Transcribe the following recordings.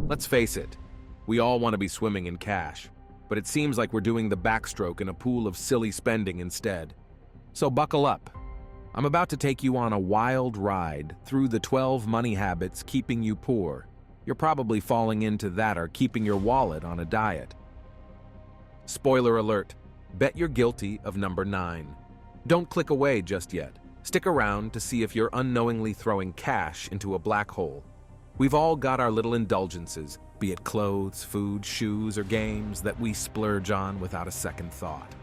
Let's face it, we all want to be swimming in cash, but it seems like we're doing the backstroke in a pool of silly spending instead. So buckle up. I'm about to take you on a wild ride through the 12 money habits keeping you poor. You're probably falling into that or keeping your wallet on a diet. Spoiler alert, bet you're guilty of number 9. Don't click away just yet. Stick around to see if you're unknowingly throwing cash into a black hole. We've all got our little indulgences, be it clothes, food, shoes, or games that we splurge on without a second thought.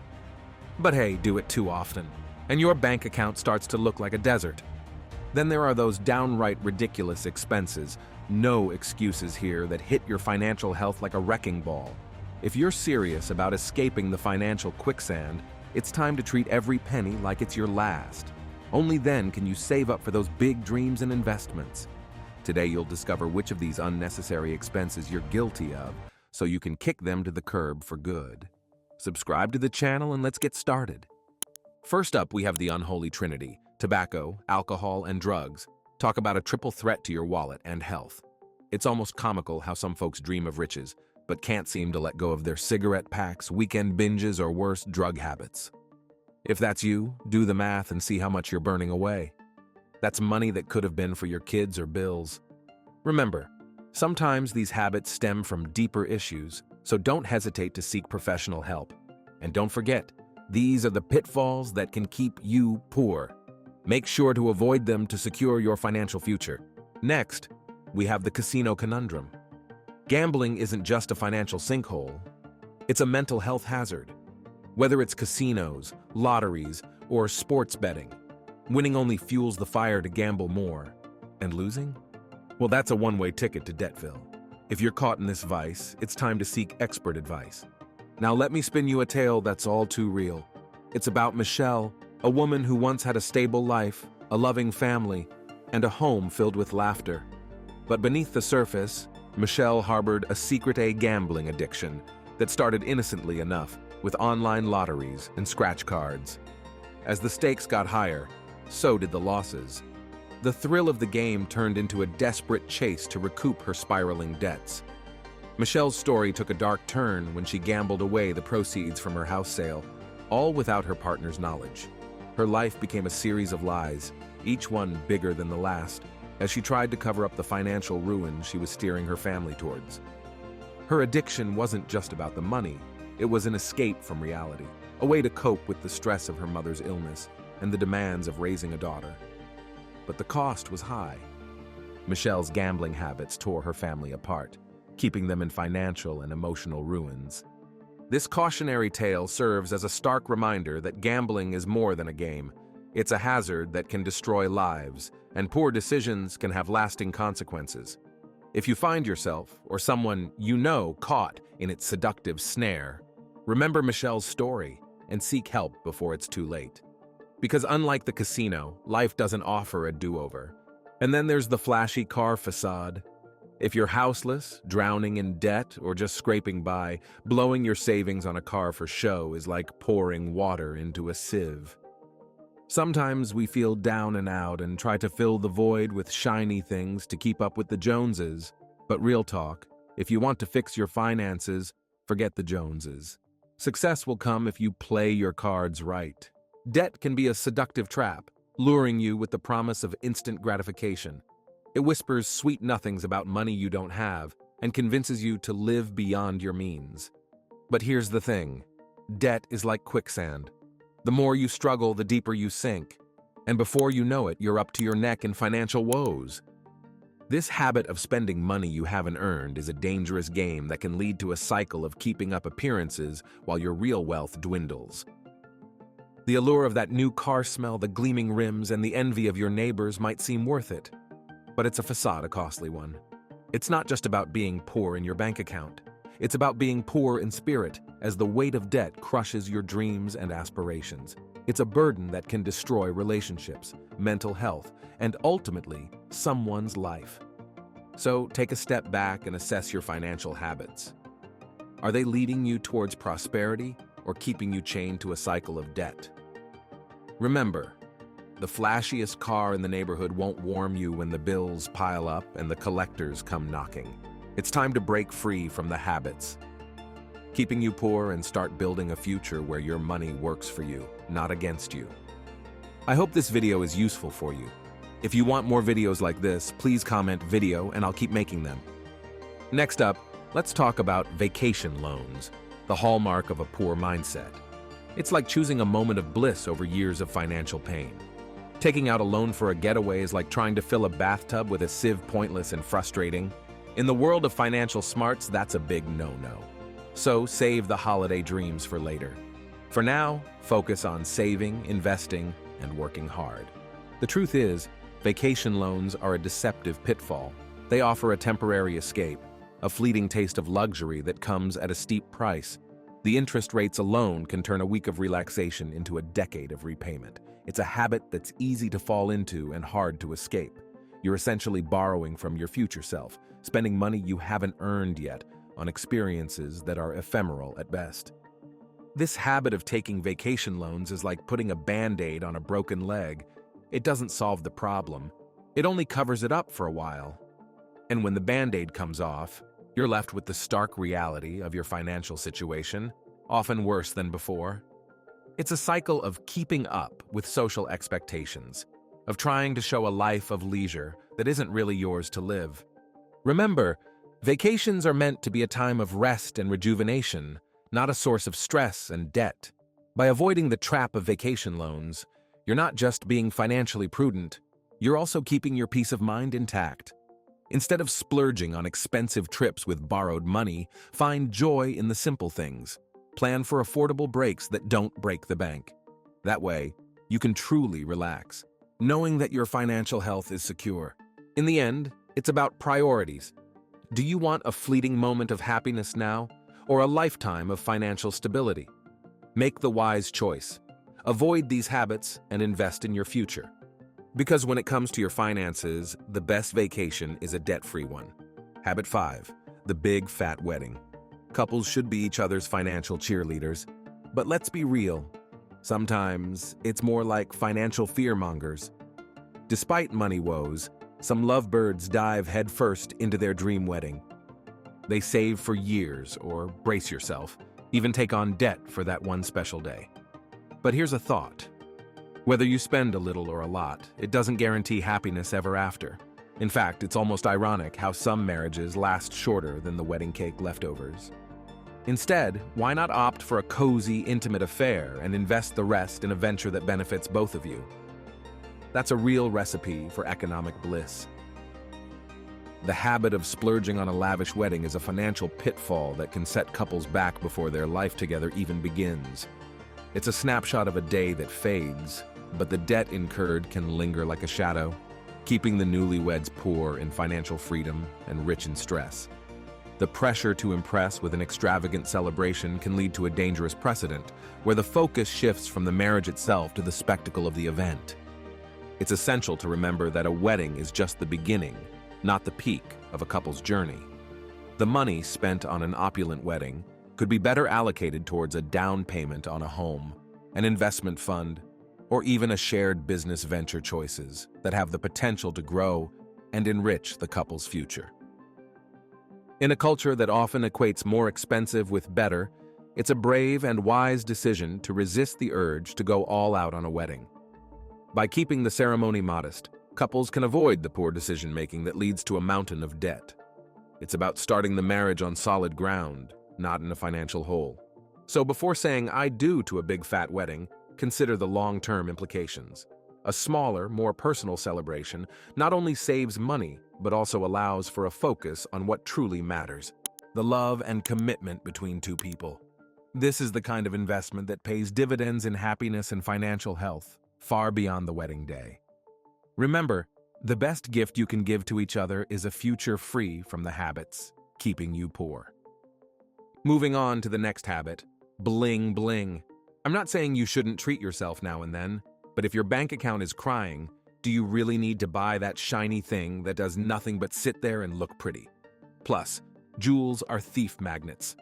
But hey, do it too often, and your bank account starts to look like a desert. Then there are those downright ridiculous expenses, no excuses here, that hit your financial health like a wrecking ball. If you're serious about escaping the financial quicksand, it's time to treat every penny like it's your last. Only then can you save up for those big dreams and investments. Today you'll discover which of these unnecessary expenses you're guilty of, so you can kick them to the curb for good. Subscribe to the channel and let's get started. First up, we have the unholy trinity: tobacco, alcohol, and drugs. Talk about a triple threat to your wallet and health. It's almost comical how some folks dream of riches, but can't seem to let go of their cigarette packs, weekend binges, or worse, drug habits. If that's you, do the math and see how much you're burning away. That's money that could have been for your kids or bills. Remember, sometimes these habits stem from deeper issues, so don't hesitate to seek professional help. And don't forget, these are the pitfalls that can keep you poor. Make sure to avoid them to secure your financial future. Next, we have the casino conundrum. Gambling isn't just a financial sinkhole, it's a mental health hazard. Whether it's casinos, lotteries, or sports betting, winning only fuels the fire to gamble more. And losing? Well, that's a one-way ticket to Debtville. If you're caught in this vice, it's time to seek expert advice. Now let me spin you a tale that's all too real. It's about Michelle, a woman who once had a stable life, a loving family, and a home filled with laughter. But beneath the surface, Michelle harbored a secret gambling addiction that started innocently enough, with online lotteries and scratch cards. As the stakes got higher, so did the losses. The thrill of the game turned into a desperate chase to recoup her spiraling debts. Michelle's story took a dark turn when she gambled away the proceeds from her house sale, all without her partner's knowledge. Her life became a series of lies, each one bigger than the last, as she tried to cover up the financial ruin she was steering her family towards. Her addiction wasn't just about the money, it was an escape from reality, a way to cope with the stress of her mother's illness and the demands of raising a daughter. But the cost was high. Michelle's gambling habits tore her family apart, keeping them in financial and emotional ruins. This cautionary tale serves as a stark reminder that gambling is more than a game. It's a hazard that can destroy lives, and poor decisions can have lasting consequences. If you find yourself, or someone you know, caught in its seductive snare, remember Michelle's story and seek help before it's too late. Because unlike the casino, life doesn't offer a do-over. And then there's the flashy car facade. If you're houseless, drowning in debt, or just scraping by, blowing your savings on a car for show is like pouring water into a sieve. Sometimes we feel down and out and try to fill the void with shiny things to keep up with the Joneses. But real talk, if you want to fix your finances, forget the Joneses. Success will come if you play your cards right. Debt can be a seductive trap, luring you with the promise of instant gratification. It whispers sweet nothings about money you don't have and convinces you to live beyond your means. But here's the thing, debt is like quicksand. The more you struggle, the deeper you sink. And before you know it, you're up to your neck in financial woes. This habit of spending money you haven't earned is a dangerous game that can lead to a cycle of keeping up appearances while your real wealth dwindles. The allure of that new car smell, the gleaming rims, and the envy of your neighbors might seem worth it. But it's a facade, a costly one. It's not just about being poor in your bank account. It's about being poor in spirit, as the weight of debt crushes your dreams and aspirations. It's a burden that can destroy relationships, mental health, and ultimately, someone's life. So take a step back and assess your financial habits. Are they leading you towards prosperity or keeping you chained to a cycle of debt? Remember, the flashiest car in the neighborhood won't warm you when the bills pile up and the collectors come knocking. It's time to break free from the habits, keeping you poor, and start building a future where your money works for you, not against you. I hope this video is useful for you. If you want more videos like this, please comment video and I'll keep making them. Next up, let's talk about vacation loans, the hallmark of a poor mindset. It's like choosing a moment of bliss over years of financial pain. Taking out a loan for a getaway is like trying to fill a bathtub with a sieve, pointless and frustrating. In the world of financial smarts, that's a big no-no. So save the holiday dreams for later. For now, focus on saving, investing, and working hard. The truth is, vacation loans are a deceptive pitfall. They offer a temporary escape, a fleeting taste of luxury that comes at a steep price. The interest rates alone can turn a week of relaxation into a decade of repayment. It's a habit that's easy to fall into and hard to escape. You're essentially borrowing from your future self, spending money you haven't earned yet on experiences that are ephemeral at best. This habit of taking vacation loans is like putting a band-aid on a broken leg. It doesn't solve the problem. It only covers it up for a while. And when the band-aid comes off, you're left with the stark reality of your financial situation, often worse than before. It's a cycle of keeping up with social expectations, of trying to show a life of leisure that isn't really yours to live. Remember, vacations are meant to be a time of rest and rejuvenation, not a source of stress and debt. By avoiding the trap of vacation loans, you're not just being financially prudent, you're also keeping your peace of mind intact. Instead of splurging on expensive trips with borrowed money, find joy in the simple things. Plan for affordable breaks that don't break the bank. That way, you can truly relax, knowing that your financial health is secure. In the end, it's about priorities. Do you want a fleeting moment of happiness now, or a lifetime of financial stability? Make the wise choice. Avoid these habits and invest in your future. Because when it comes to your finances, the best vacation is a debt-free one. Habit 5. The big fat wedding. Couples should be each other's financial cheerleaders. But let's be real. Sometimes it's more like financial fearmongers. Despite money woes, some lovebirds dive headfirst into their dream wedding. They save for years, or brace yourself, even take on debt for that one special day. But here's a thought. Whether you spend a little or a lot, it doesn't guarantee happiness ever after. In fact, it's almost ironic how some marriages last shorter than the wedding cake leftovers. Instead, why not opt for a cozy, intimate affair and invest the rest in a venture that benefits both of you? That's a real recipe for economic bliss. The habit of splurging on a lavish wedding is a financial pitfall that can set couples back before their life together even begins. It's a snapshot of a day that fades, but the debt incurred can linger like a shadow, keeping the newlyweds poor in financial freedom and rich in stress. The pressure to impress with an extravagant celebration can lead to a dangerous precedent, where the focus shifts from the marriage itself to the spectacle of the event. It's essential to remember that a wedding is just the beginning, not the peak of a couple's journey. The money spent on an opulent wedding could be better allocated towards a down payment on a home, an investment fund, or even a shared business venture choices that have the potential to grow and enrich the couple's future. In a culture that often equates more expensive with better, it's a brave and wise decision to resist the urge to go all out on a wedding. By keeping the ceremony modest, couples can avoid the poor decision-making that leads to a mountain of debt. It's about starting the marriage on solid ground, not in a financial hole. So before saying "I do" to a big fat wedding, consider the long-term implications. A smaller, more personal celebration not only saves money, but also allows for a focus on what truly matters: the love and commitment between two people. This is the kind of investment that pays dividends in happiness and financial health, far beyond the wedding day. Remember, the best gift you can give to each other is a future free from the habits keeping you poor. Moving on to the next habit, bling bling. I'm not saying you shouldn't treat yourself now and then, but if your bank account is crying, do you really need to buy that shiny thing that does nothing but sit there and look pretty? Plus, jewels are thief magnets.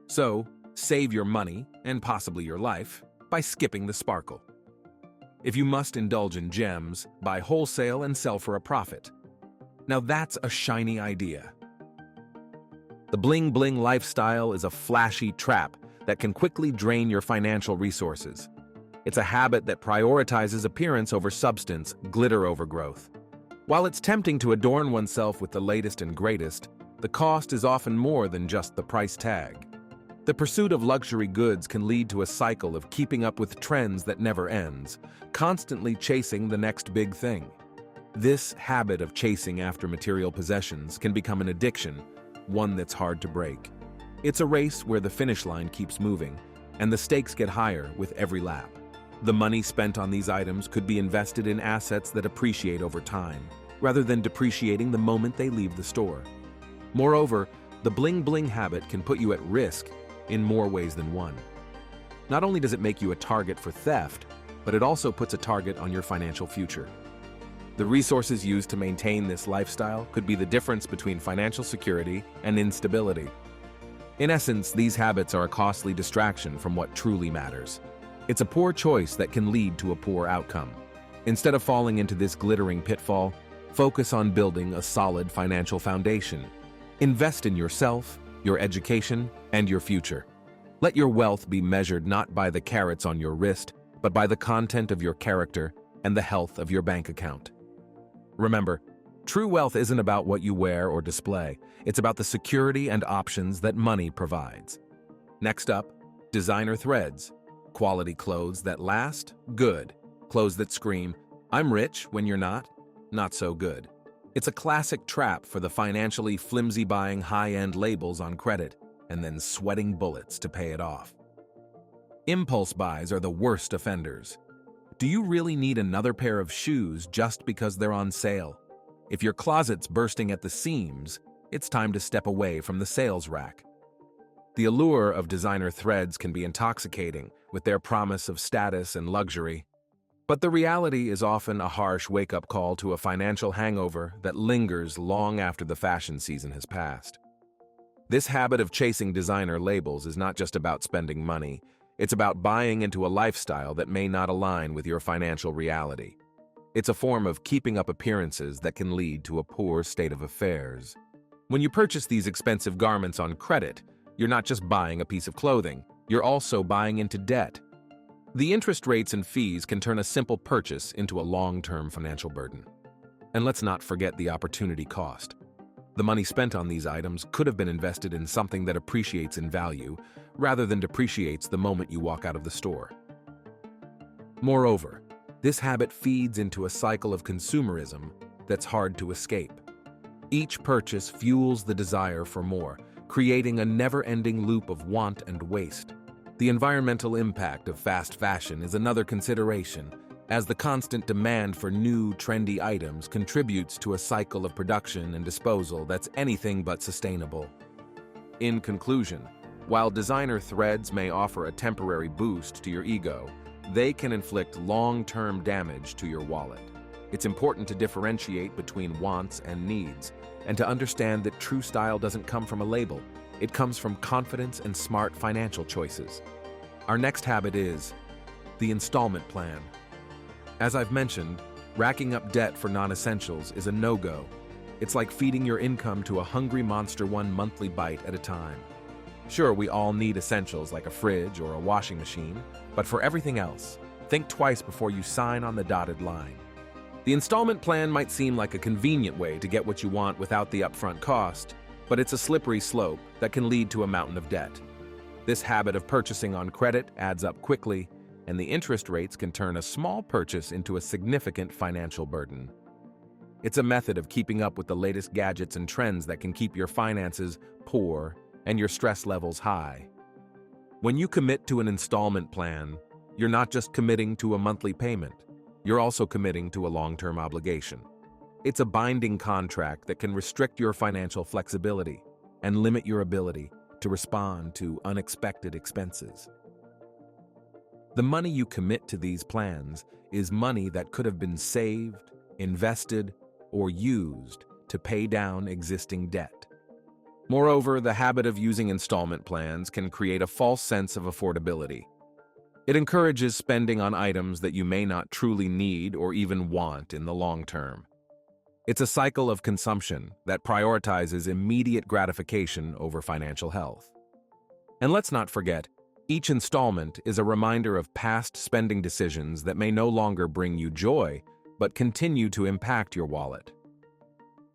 So, save your money, and possibly your life, by skipping the sparkle. If you must indulge in gems, buy wholesale and sell for a profit. Now that's a shiny idea. The bling-bling lifestyle is a flashy trap that can quickly drain your financial resources. It's a habit that prioritizes appearance over substance, glitter over growth. While it's tempting to adorn oneself with the latest and greatest, the cost is often more than just the price tag. The pursuit of luxury goods can lead to a cycle of keeping up with trends that never ends, constantly chasing the next big thing. This habit of chasing after material possessions can become an addiction, one that's hard to break. It's a race where the finish line keeps moving, and the stakes get higher with every lap. The money spent on these items could be invested in assets that appreciate over time, rather than depreciating the moment they leave the store. Moreover, the bling-bling habit can put you at risk in more ways than one. Not only does it make you a target for theft, but it also puts a target on your financial future. The resources used to maintain this lifestyle could be the difference between financial security and instability. In essence, these habits are a costly distraction from what truly matters. It's a poor choice that can lead to a poor outcome. Instead of falling into this glittering pitfall, focus on building a solid financial foundation. Invest in yourself, your education, and your future. Let your wealth be measured not by the carats on your wrist, but by the content of your character and the health of your bank account. Remember, true wealth isn't about what you wear or display. It's about the security and options that money provides. Next up, designer threads. Quality clothes that last? Good. Clothes that scream, "I'm rich," when you're not? Not so good. It's a classic trap for the financially flimsy buying high-end labels on credit and then sweating bullets to pay it off. Impulse buys are the worst offenders. Do you really need another pair of shoes just because they're on sale? If your closet's bursting at the seams, it's time to step away from the sales rack. The allure of designer threads can be intoxicating with their promise of status and luxury. But the reality is often a harsh wake-up call to a financial hangover that lingers long after the fashion season has passed. This habit of chasing designer labels is not just about spending money. It's about buying into a lifestyle that may not align with your financial reality. It's a form of keeping up appearances that can lead to a poor state of affairs. When you purchase these expensive garments on credit, you're not just buying a piece of clothing, you're also buying into debt. The interest rates and fees can turn a simple purchase into a long-term financial burden. And let's not forget the opportunity cost. The money spent on these items could have been invested in something that appreciates in value, rather than depreciates the moment you walk out of the store. Moreover, this habit feeds into a cycle of consumerism that's hard to escape. Each purchase fuels the desire for more, creating a never-ending loop of want and waste. The environmental impact of fast fashion is another consideration, as the constant demand for new, trendy items contributes to a cycle of production and disposal that's anything but sustainable. In conclusion, while designer threads may offer a temporary boost to your ego, they can inflict long-term damage to your wallet. It's important to differentiate between wants and needs, and to understand that true style doesn't come from a label. It comes from confidence and smart financial choices. Our next habit is the installment plan. As I've mentioned, racking up debt for non-essentials is a no-go. It's like feeding your income to a hungry monster one monthly bite at a time. Sure, we all need essentials like a fridge or a washing machine, but for everything else, think twice before you sign on the dotted line. The installment plan might seem like a convenient way to get what you want without the upfront cost, but it's a slippery slope that can lead to a mountain of debt. This habit of purchasing on credit adds up quickly, and the interest rates can turn a small purchase into a significant financial burden. It's a method of keeping up with the latest gadgets and trends that can keep your finances poor and your stress levels high. When you commit to an installment plan, you're not just committing to a monthly payment, you're also committing to a long-term obligation. It's a binding contract that can restrict your financial flexibility and limit your ability to respond to unexpected expenses. The money you commit to these plans is money that could have been saved, invested, or used to pay down existing debt. Moreover, the habit of using installment plans can create a false sense of affordability. It encourages spending on items that you may not truly need or even want in the long term. It's a cycle of consumption that prioritizes immediate gratification over financial health. And let's not forget, each installment is a reminder of past spending decisions that may no longer bring you joy, but continue to impact your wallet.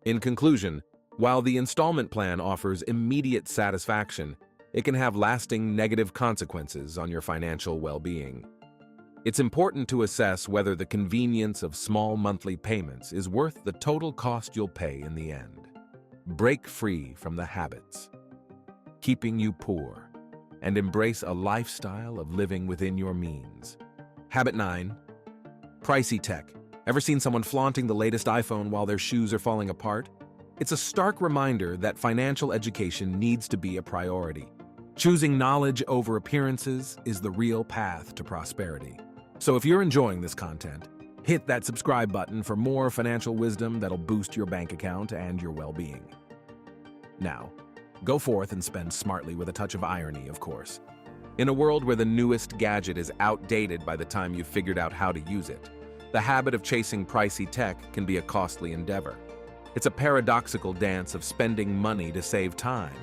In conclusion, while the installment plan offers immediate satisfaction, it can have lasting negative consequences on your financial well-being. It's important to assess whether the convenience of small monthly payments is worth the total cost you'll pay in the end. Break free from the habits keeping you poor, and embrace a lifestyle of living within your means. Habit 9. Pricey tech. Ever seen someone flaunting the latest iPhone while their shoes are falling apart? It's a stark reminder that financial education needs to be a priority. Choosing knowledge over appearances is the real path to prosperity. So if you're enjoying this content, hit that subscribe button for more financial wisdom that'll boost your bank account and your well-being. Now, go forth and spend smartly with a touch of irony, of course. In a world where the newest gadget is outdated by the time you've figured out how to use it, the habit of chasing pricey tech can be a costly endeavor. It's a paradoxical dance of spending money to save time,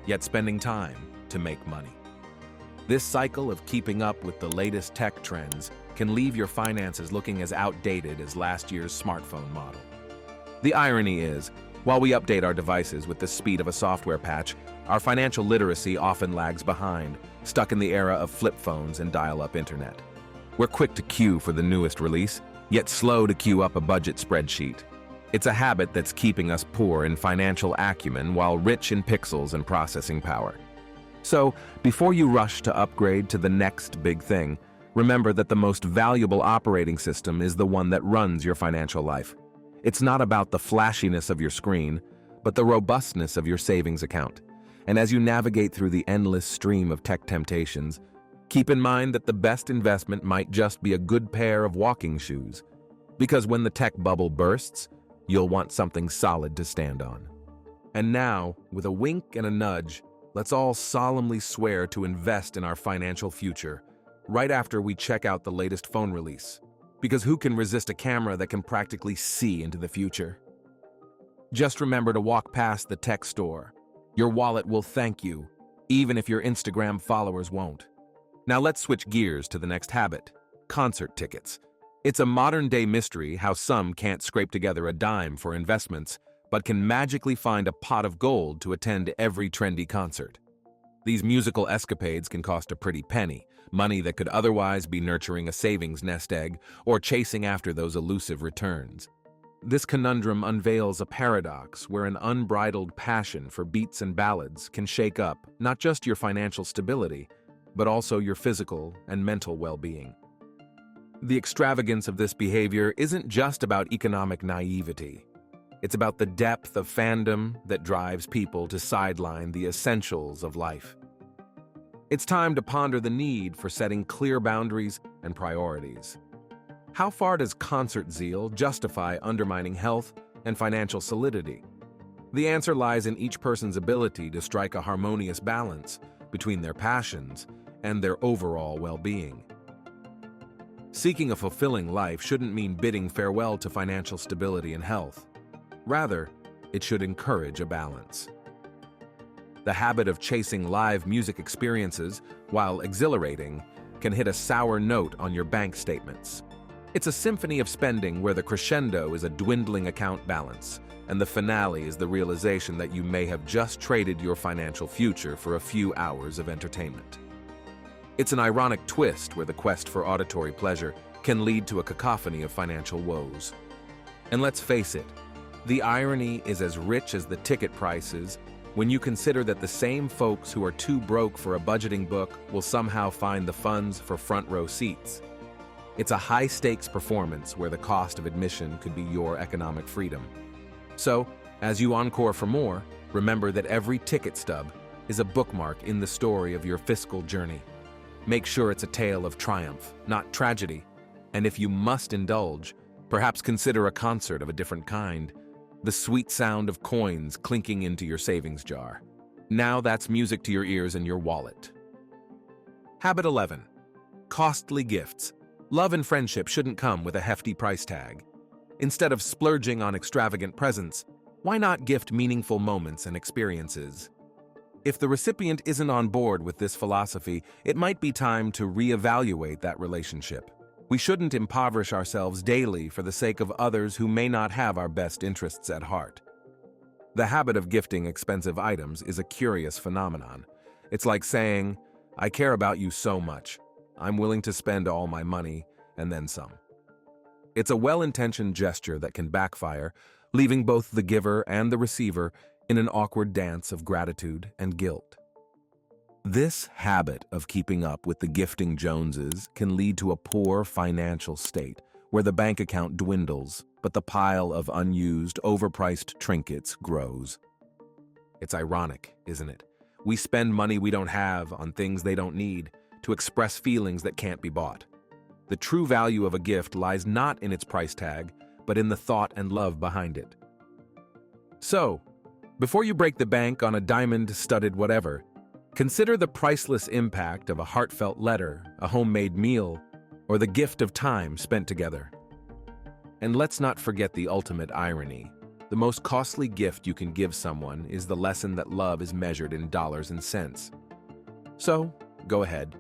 yet spending time to make money. This cycle of keeping up with the latest tech trends can leave your finances looking as outdated as last year's smartphone model. The irony is, while we update our devices with the speed of a software patch, our financial literacy often lags behind, stuck in the era of flip phones and dial-up internet. We're quick to queue for the newest release, yet slow to queue up a budget spreadsheet. It's a habit that's keeping us poor in financial acumen while rich in pixels and processing power. So, before you rush to upgrade to the next big thing, remember that the most valuable operating system is the one that runs your financial life. It's not about the flashiness of your screen, but the robustness of your savings account. And as you navigate through the endless stream of tech temptations, keep in mind that the best investment might just be a good pair of walking shoes. Because when the tech bubble bursts, you'll want something solid to stand on. And now, with a wink and a nudge, let's all solemnly swear to invest in our financial future, right after we check out the latest phone release. Because who can resist a camera that can practically see into the future? Just remember to walk past the tech store. Your wallet will thank you, even if your Instagram followers won't. Now let's switch gears to the next habit: concert tickets. It's a modern-day mystery how some can't scrape together a dime for investments, but can magically find a pot of gold to attend every trendy concert. These musical escapades can cost a pretty penny, money that could otherwise be nurturing a savings nest egg or chasing after those elusive returns. This conundrum unveils a paradox where an unbridled passion for beats and ballads can shake up not just your financial stability, but also your physical and mental well-being. The extravagance of this behavior isn't just about economic naivety. It's about the depth of fandom that drives people to sideline the essentials of life. It's time to ponder the need for setting clear boundaries and priorities. How far does concert zeal justify undermining health and financial solidity? The answer lies in each person's ability to strike a harmonious balance between their passions and their overall well-being. Seeking a fulfilling life shouldn't mean bidding farewell to financial stability and health. Rather, it should encourage a balance. The habit of chasing live music experiences, while exhilarating, can hit a sour note on your bank statements. It's a symphony of spending where the crescendo is a dwindling account balance, and the finale is the realization that you may have just traded your financial future for a few hours of entertainment. It's an ironic twist where the quest for auditory pleasure can lead to a cacophony of financial woes. And let's face it, the irony is as rich as the ticket prices when you consider that the same folks who are too broke for a budgeting book will somehow find the funds for front row seats. It's a high-stakes performance where the cost of admission could be your economic freedom. So, as you encore for more, remember that every ticket stub is a bookmark in the story of your fiscal journey. Make sure it's a tale of triumph, not tragedy. And if you must indulge, perhaps consider a concert of a different kind. The sweet sound of coins clinking into your savings jar. Now that's music to your ears and your wallet. Habit 11. Costly gifts. Love and friendship shouldn't come with a hefty price tag. Instead of splurging on extravagant presents, why not gift meaningful moments and experiences? If the recipient isn't on board with this philosophy, it might be time to reevaluate that relationship. We shouldn't impoverish ourselves daily for the sake of others who may not have our best interests at heart. The habit of gifting expensive items is a curious phenomenon. It's like saying, "I care about you so much. I'm willing to spend all my money and then some." It's a well-intentioned gesture that can backfire, leaving both the giver and the receiver in an awkward dance of gratitude and guilt. This habit of keeping up with the gifting Joneses can lead to a poor financial state, where the bank account dwindles, but the pile of unused, overpriced trinkets grows. It's ironic, isn't it? We spend money we don't have on things they don't need to express feelings that can't be bought. The true value of a gift lies not in its price tag, but in the thought and love behind it. So, before you break the bank on a diamond-studded whatever, consider the priceless impact of a heartfelt letter, a homemade meal, or the gift of time spent together. And let's not forget the ultimate irony. The most costly gift you can give someone is the lesson that love is measured in dollars and cents. So, go ahead,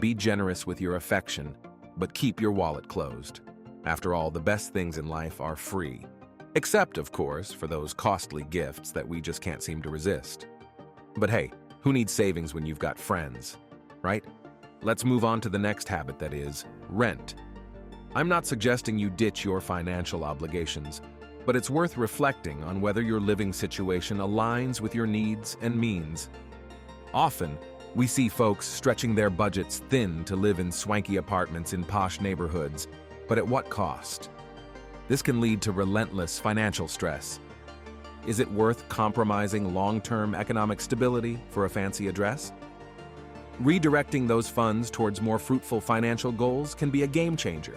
be generous with your affection, but keep your wallet closed. After all, the best things in life are free. Except, of course, for those costly gifts that we just can't seem to resist. But hey, who needs savings when you've got friends, right? Let's move on to the next habit, that is, rent. I'm not suggesting you ditch your financial obligations, but it's worth reflecting on whether your living situation aligns with your needs and means. Often, we see folks stretching their budgets thin to live in swanky apartments in posh neighborhoods, but at what cost? This can lead to relentless financial stress. Is it worth compromising long-term economic stability for a fancy address? Redirecting those funds towards more fruitful financial goals can be a game changer.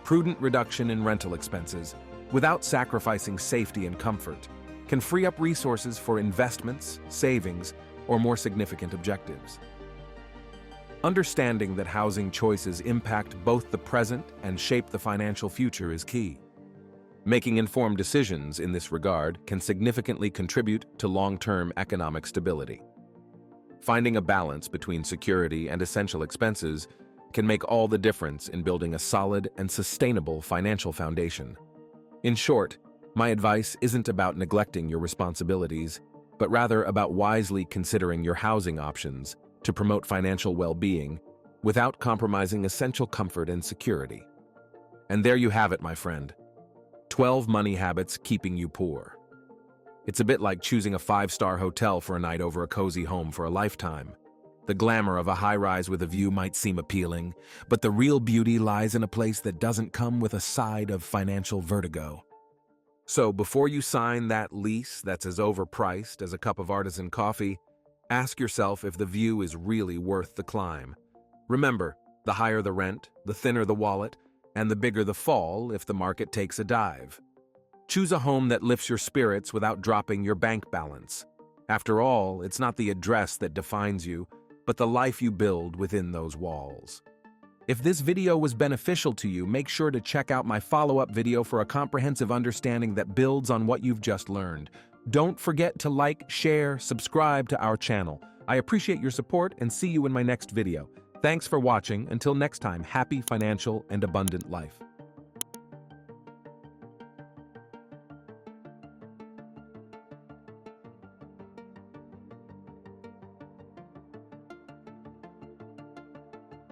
Prudent reduction in rental expenses, without sacrificing safety and comfort, can free up resources for investments, savings, or more significant objectives. Understanding that housing choices impact both the present and shape the financial future is key. Making informed decisions in this regard can significantly contribute to long-term economic stability. Finding a balance between security and essential expenses can make all the difference in building a solid and sustainable financial foundation. In short, my advice isn't about neglecting your responsibilities, but rather about wisely considering your housing options to promote financial well-being without compromising essential comfort and security. And there you have it, my friend. 12 money habits keeping you poor. It's a bit like choosing a 5-star hotel for a night over a cozy home for a lifetime. The glamour of a high-rise with a view might seem appealing, but the real beauty lies in a place that doesn't come with a side of financial vertigo. So before you sign that lease that's as overpriced as a cup of artisan coffee, ask yourself if the view is really worth the climb. Remember, the higher the rent, the thinner the wallet, and the bigger the fall if the market takes a dive. Choose a home that lifts your spirits without dropping your bank balance. After all, it's not the address that defines you, but the life you build within those walls. If this video was beneficial to you, make sure to check out my follow-up video for a comprehensive understanding that builds on what you've just learned. Don't forget to like, share, subscribe to our channel. I appreciate your support and see you in my next video. Thanks for watching. Until next time, happy financial and abundant life.